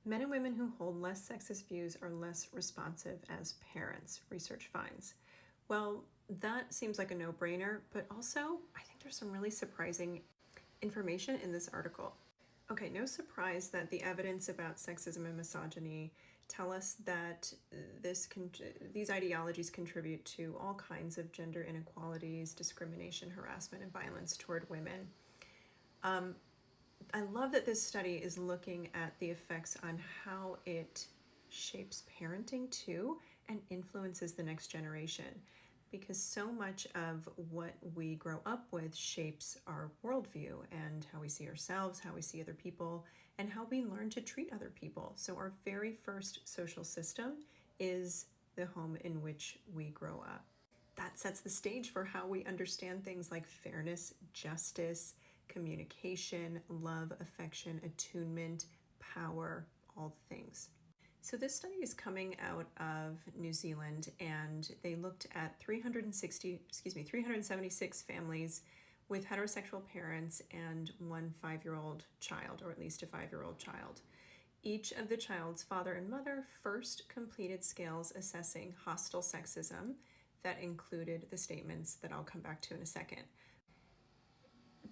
Men and women who hold less sexist views are less responsive as parents, research finds. Well, that seems like a no-brainer, but also I think there's some really surprising information in this article. Okay, no surprise that the evidence about sexism and misogyny tell us that these ideologies contribute to all kinds of gender inequalities, discrimination, harassment, and violence toward women. I love that this study is looking at the effects on how it shapes parenting too and influences the next generation, because so much of what we grow up with shapes our worldview and how we see ourselves, how we see other people, and how we learn to treat other people. So our very first social system is the home in which we grow up. That sets the stage for how we understand things like fairness, justice, communication, love, affection, attunement, power, all the things. So this study is coming out of New Zealand, and they looked at 376 families with heterosexual parents and one 5-year-old child, or at least a 5-year-old child. Each of the child's father and mother first completed scales assessing hostile sexism that included the statements that I'll come back to in a second.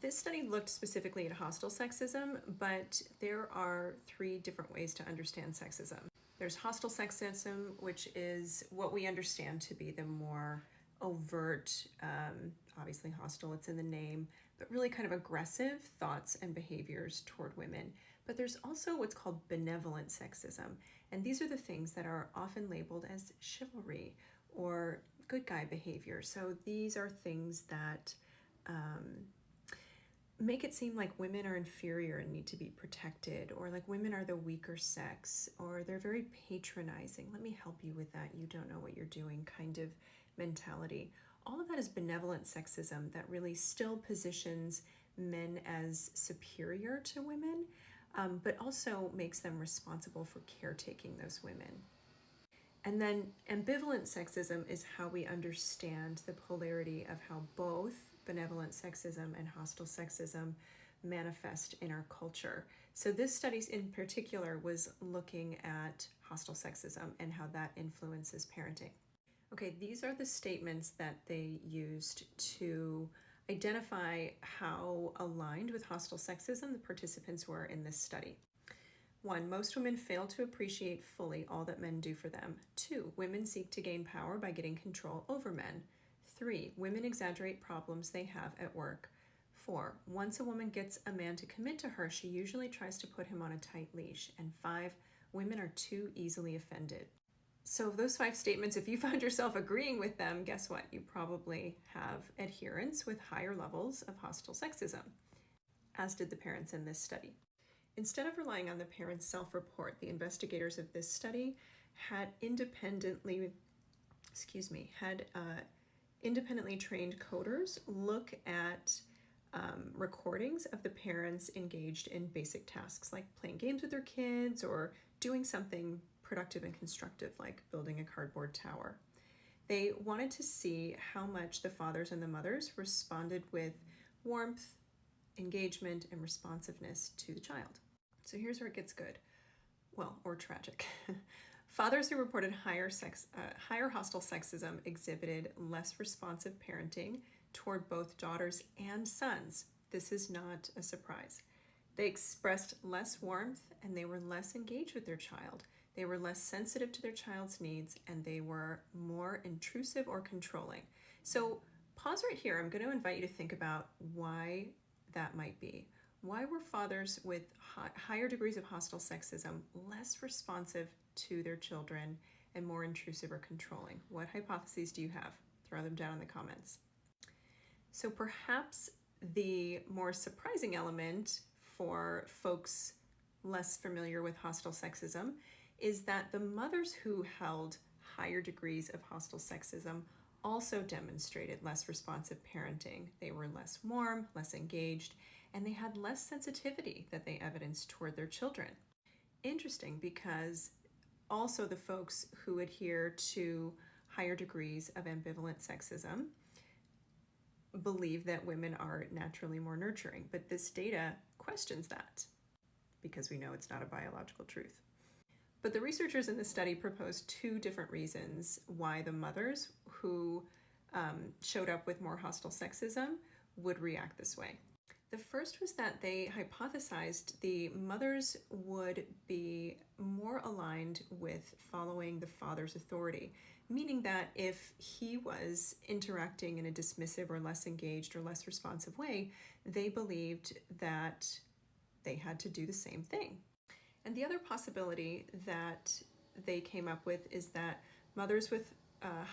This study looked specifically at hostile sexism, but there are 3 different ways to understand sexism. There's hostile sexism, which is what we understand to be the more overt, obviously hostile, it's in the name, but really kind of aggressive thoughts and behaviors toward women. But there's also what's called benevolent sexism, and these are the things that are often labeled as chivalry or good guy behavior. So these are things that make it seem like women are inferior and need to be protected, or like women are the weaker sex, or they're very patronizing. Let me help you with that. You don't know what you're doing kind of mentality. All of that is benevolent sexism that really still positions men as superior to women, but also makes them responsible for caretaking those women. And then ambivalent sexism is how we understand the polarity of how both benevolent sexism and hostile sexism manifest in our culture. So this study in particular was looking at hostile sexism and how that influences parenting. Okay, these are the statements that they used to identify how aligned with hostile sexism the participants were in this study. 1, most women fail to appreciate fully all that men do for them. 2, women seek to gain power by getting control over men. 3, women exaggerate problems they have at work. 4, once a woman gets a man to commit to her, she usually tries to put him on a tight leash. And 5, women are too easily offended. So those 5 statements, if you found yourself agreeing with them, guess what? You probably have adherence with higher levels of hostile sexism, as did the parents in this study. Instead of relying on the parents' self-report, the investigators of this study had independently trained coders look at recordings of the parents engaged in basic tasks like playing games with their kids or doing something productive and constructive like building a cardboard tower. They wanted to see how much the fathers and the mothers responded with warmth, engagement, and responsiveness to the child. So here's where it gets good. Well, or tragic. Fathers who reported higher hostile sexism exhibited less responsive parenting toward both daughters and sons. This is not a surprise. They expressed less warmth and they were less engaged with their child. They were less sensitive to their child's needs and they were more intrusive or controlling. So pause right here. I'm going to invite you to think about why that might be. Why were fathers with higher degrees of hostile sexism less responsive to their children and more intrusive or controlling? What hypotheses do you have? Throw them down in the comments. So perhaps the more surprising element for folks less familiar with hostile sexism is that the mothers who held higher degrees of hostile sexism also demonstrated less responsive parenting. They were less warm, less engaged, and they had less sensitivity that they evidenced toward their children. Interesting, because also the folks who adhere to higher degrees of ambivalent sexism believe that women are naturally more nurturing, but this data questions that because we know it's not a biological truth. But the researchers in the study proposed two different reasons why the mothers who showed up with more hostile sexism would react this way. The first was that they hypothesized the mothers would be more aligned with following the father's authority, meaning that if he was interacting in a dismissive or less engaged or less responsive way, they believed that they had to do the same thing. And the other possibility that they came up with is that mothers with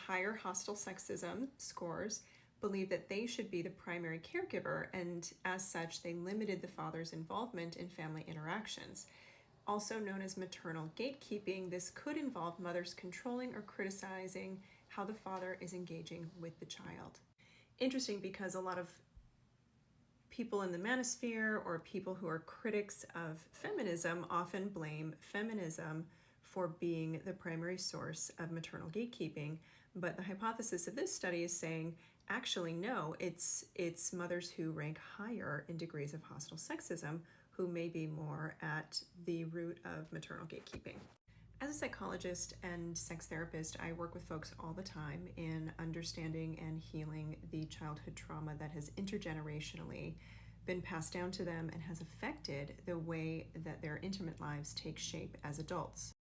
higher hostile sexism scores believe that they should be the primary caregiver, and as such, they limited the father's involvement in family interactions. Also known as maternal gatekeeping, this could involve mothers controlling or criticizing how the father is engaging with the child. Interesting, because a lot of people in the manosphere or people who are critics of feminism often blame feminism for being the primary source of maternal gatekeeping. But the hypothesis of this study is saying, actually, no, it's mothers who rank higher in degrees of hostile sexism who may be more at the root of maternal gatekeeping. As a psychologist and sex therapist, I work with folks all the time in understanding and healing the childhood trauma that has intergenerationally been passed down to them and has affected the way that their intimate lives take shape as adults.